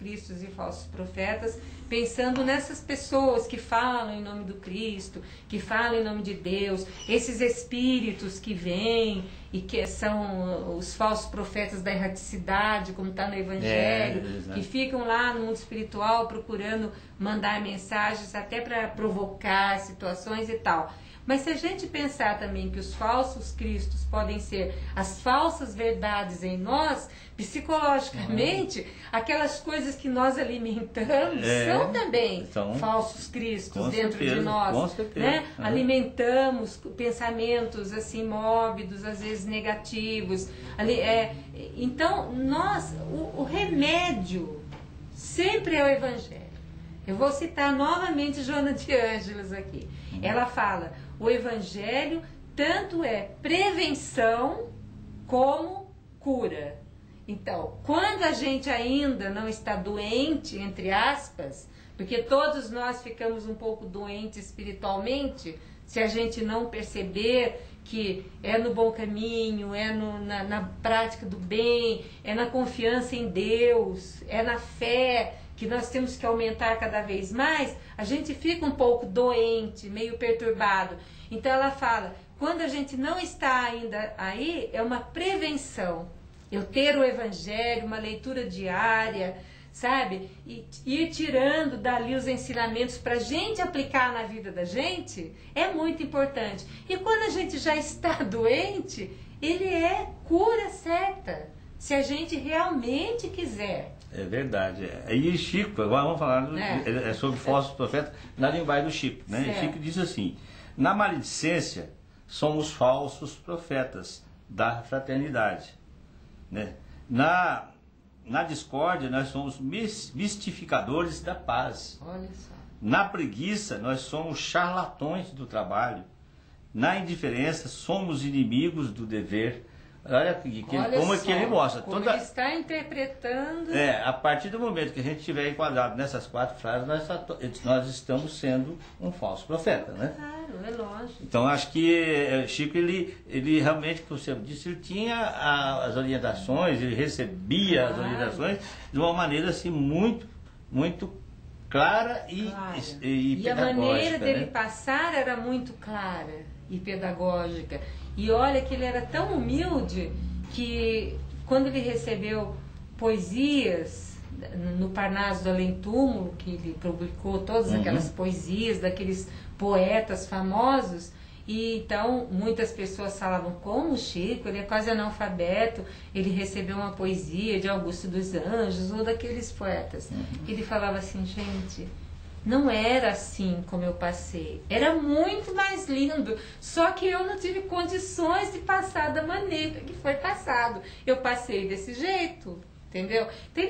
cristos e falsos profetas, pensando nessas pessoas que falam em nome do Cristo, que falam em nome de Deus, esses espíritos que vêm e que são os falsos profetas da erraticidade, como está no Evangelho, que ficam lá no mundo espiritual procurando mandar mensagens até para provocar situações e tal. Mas se a gente pensar também que os falsos cristos podem ser as falsas verdades em nós, psicologicamente, aquelas coisas que nós alimentamos são também falsos cristos dentro de nós. Com certeza. Né? Alimentamos pensamentos assim mórbidos, às vezes negativos. Então, o remédio sempre é o Evangelho. Eu vou citar novamente Joana de Ângeles aqui. Ela fala, o Evangelho tanto é prevenção como cura. Então, quando a gente ainda não está doente, entre aspas, porque todos nós ficamos um pouco doentes espiritualmente, se a gente não perceber que é no bom caminho, é na prática do bem, é na confiança em Deus, é na fé, que nós temos que aumentar cada vez mais, a gente fica um pouco doente, meio perturbado. Então ela fala, quando a gente não está ainda aí, é uma prevenção. Eu ter o Evangelho, uma leitura diária, sabe? E ir tirando dali os ensinamentos para a gente aplicar na vida da gente, é muito importante. E quando a gente já está doente, ele é cura certa, se a gente realmente quiser. É verdade. E Chico, agora vamos falar sobre falsos profetas na linguagem do Chico. Né? E Chico diz assim, na maledicência somos falsos profetas da fraternidade. Né? Na discórdia nós somos mistificadores da paz. Olha só. Na preguiça nós somos charlatões do trabalho. Na indiferença somos inimigos do dever. Olha como é que ele mostra. Como ele está interpretando. A partir do momento que a gente estiver enquadrado nessas 4 frases, nós estamos sendo um falso profeta, né? Claro, é lógico. Então acho que Chico, ele realmente, como você disse, ele tinha as orientações, ele recebia as orientações de uma maneira assim muito, muito clara e pedagógica. E a maneira dele né? passar era muito clara e pedagógica. E olha que ele era tão humilde que quando ele recebeu poesias no Parnaso do Além Túmulo, que ele publicou todas aquelas poesias daqueles poetas famosos, e então muitas pessoas falavam, como Chico, ele é quase analfabeto, ele recebeu uma poesia de Augusto dos Anjos ou daqueles poetas. Ele falava assim, gente, não era assim como eu passei, era muito mais lindo, só que eu não tive condições de passar da maneira que foi passado, eu passei desse jeito, entendeu? Então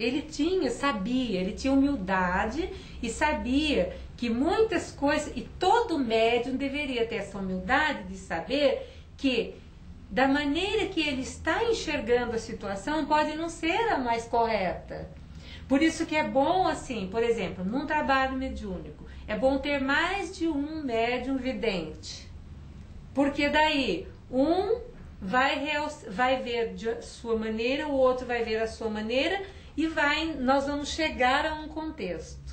ele tinha humildade e sabia que muitas coisas, e todo médium deveria ter essa humildade de saber que da maneira que ele está enxergando a situação pode não ser a mais correta. Por isso que é bom, assim, por exemplo, num trabalho mediúnico, é bom ter mais de um médium vidente. Porque daí, um vai ver de sua maneira, o outro vai ver a sua maneira, e nós vamos chegar a um contexto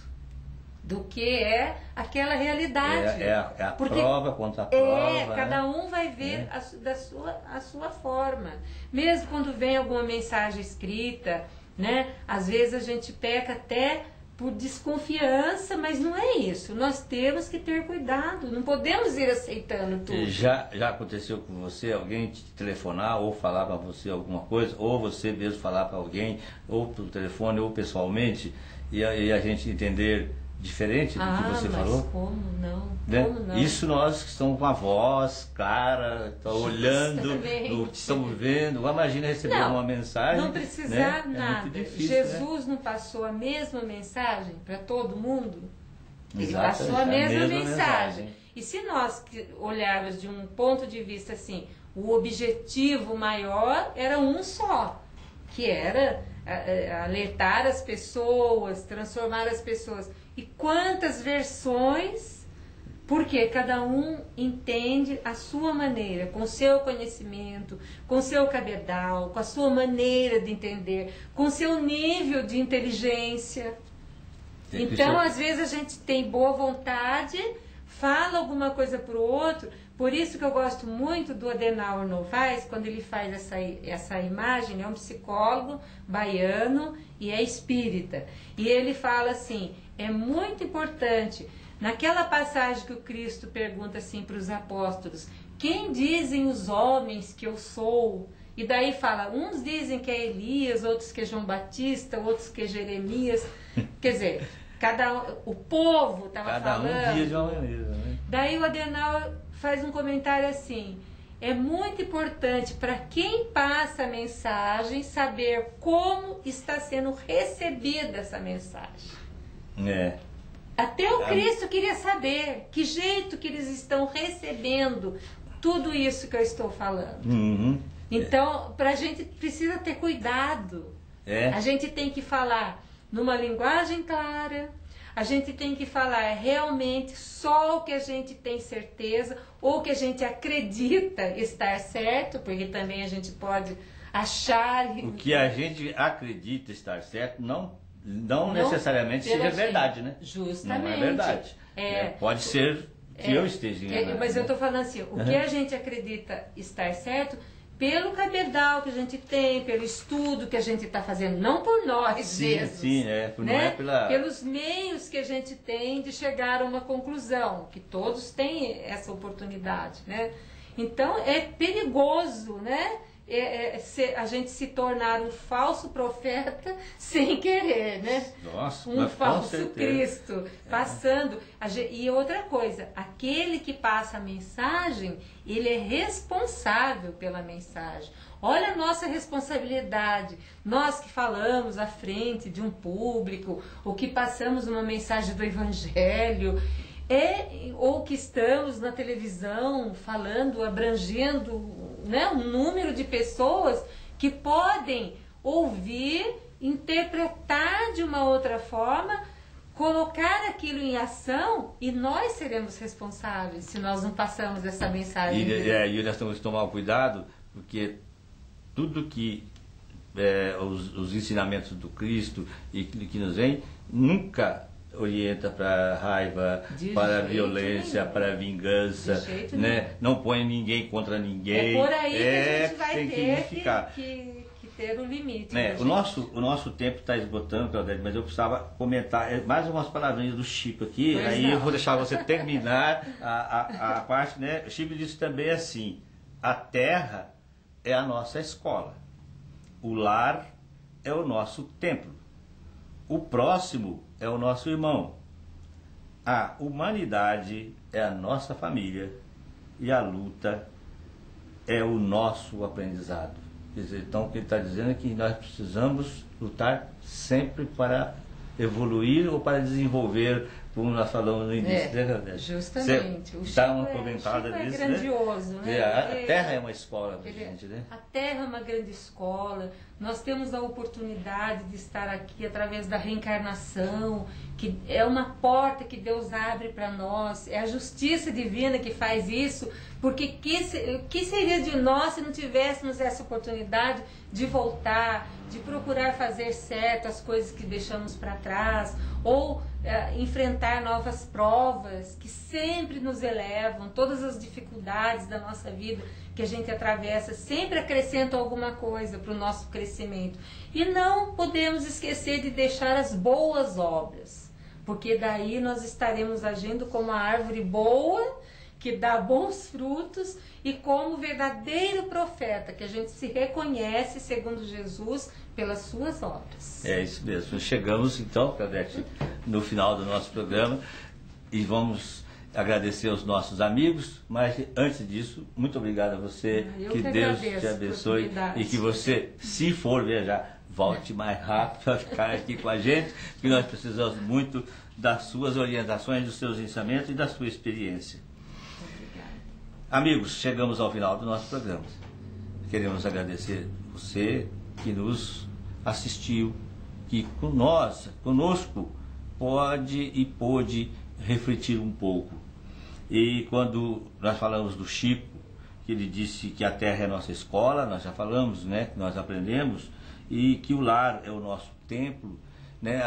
do que é aquela realidade. É a prova contra a prova. Cada um vai ver a sua forma. Mesmo quando vem alguma mensagem escrita, né? Às vezes a gente peca até por desconfiança, mas não é isso. Nós temos que ter cuidado, não podemos ir aceitando tudo. Já aconteceu com você, alguém te telefonar ou falar para você alguma coisa, ou você mesmo falar para alguém, ou pelo telefone, ou pessoalmente, e a gente entender diferente do que você falou? Como não? Né? Como não? Isso nós que estamos com a voz clara, olhando, estamos vendo. Imagina receber uma mensagem. Não precisar né? nada. Difícil, Jesus não passou a mesma mensagem para todo mundo? Ele Exatamente, passou a mesma mensagem. E se nós olharmos de um ponto de vista assim, o objetivo maior era um só, que era alertar as pessoas, transformar as pessoas. E quantas versões Porque cada um entende a sua maneira, com o seu conhecimento, com o seu cabedal, com a sua maneira de entender, com o seu nível de inteligência. Então, às vezes a gente tem boa vontade, fala alguma coisa para o outro. Por isso que eu gosto muito do Adenauer Novaes, quando ele faz essa imagem, é um psicólogo baiano e é espírita. E ele fala assim, é muito importante, naquela passagem que o Cristo pergunta assim para os apóstolos, quem dizem os homens que eu sou? E daí fala, uns dizem que é Elias, outros que é João Batista, outros que é Jeremias. Quer dizer, o povo estava falando. Cada um diz de uma maneira, né? Daí o Adenauer faz um comentário assim, é muito importante para quem passa a mensagem saber como está sendo recebida essa mensagem. Até o Cristo queria saber que jeito que eles estão recebendo tudo isso que eu estou falando. Então, a gente precisa ter cuidado. A gente tem que falar numa linguagem clara, a gente tem que falar realmente só o que a gente tem certeza ou que a gente acredita estar certo, porque também a gente pode achar... O que a gente acredita estar certo não necessariamente seja verdade, né? Justamente. Não é verdade. Pode ser que eu esteja enganado. Mas eu estou falando assim, o que a gente acredita estar certo, pelo cabedal que a gente tem, pelo estudo que a gente está fazendo, não por nós mesmos. Sim, não é pelos meios que a gente tem de chegar a uma conclusão, que todos têm essa oportunidade, né? Então, é perigoso, né? A gente se tornar um falso profeta sem querer, né? Nossa, um falso Cristo passando. E outra coisa, aquele que passa a mensagem, ele é responsável pela mensagem. Olha a nossa responsabilidade. Nós que falamos à frente de um público, ou que passamos uma mensagem do Evangelho, ou que estamos na televisão falando, abrangendo, né, um número de pessoas que podem ouvir, interpretar de uma outra forma, colocar aquilo em ação, e nós seremos responsáveis se nós não passamos essa mensagem. E nós temos que tomar cuidado, porque tudo que os ensinamentos do Cristo e que nos vem, nunca orienta para raiva, para violência, para vingança, né? Não põe ninguém contra ninguém. É por aí que a gente vai ter que ter o limite. O nosso tempo está esgotando, Claudete, mas eu precisava comentar mais umas palavrinhas do Chico aqui, eu vou deixar você terminar a parte, né? O Chico disse também assim, a terra é a nossa escola, o lar é o nosso templo, o próximo é o nosso irmão, a humanidade é a nossa família e a luta é o nosso aprendizado. Quer dizer, então o que ele está dizendo é que nós precisamos lutar sempre para evoluir ou para desenvolver, como nós falamos no início. Justamente. O Chico é grandioso, né? A Terra é uma escola pra gente, né? A Terra é uma grande escola. Nós temos a oportunidade de estar aqui através da reencarnação, que é uma porta que Deus abre para nós. É a justiça divina que faz isso, porque que seria de nós se não tivéssemos essa oportunidade de voltar, de procurar fazer certo as coisas que deixamos para trás, ou enfrentar novas provas que sempre nos elevam, todas as dificuldades da nossa vida que a gente atravessa sempre acrescentam alguma coisa para o nosso crescimento. E não podemos esquecer de deixar as boas obras, porque daí nós estaremos agindo como a árvore boa, que dá bons frutos, e como verdadeiro profeta, que a gente se reconhece, segundo Jesus, pelas suas obras. É isso mesmo. Chegamos então, Claudete, no final do nosso programa, e vamos agradecer aos nossos amigos, mas antes disso, muito obrigado a você, que Deus te abençoe e que você, se for viajar, volte mais rápido para ficar aqui com a gente, porque nós precisamos muito das suas orientações, dos seus ensinamentos e da sua experiência. Amigos, chegamos ao final do nosso programa. Queremos agradecer você que nos assistiu, que conosco pode e pôde refletir um pouco. E quando nós falamos do Chico, que ele disse que a terra é nossa escola, nós já falamos, né, que nós aprendemos, e que o lar é o nosso templo, né?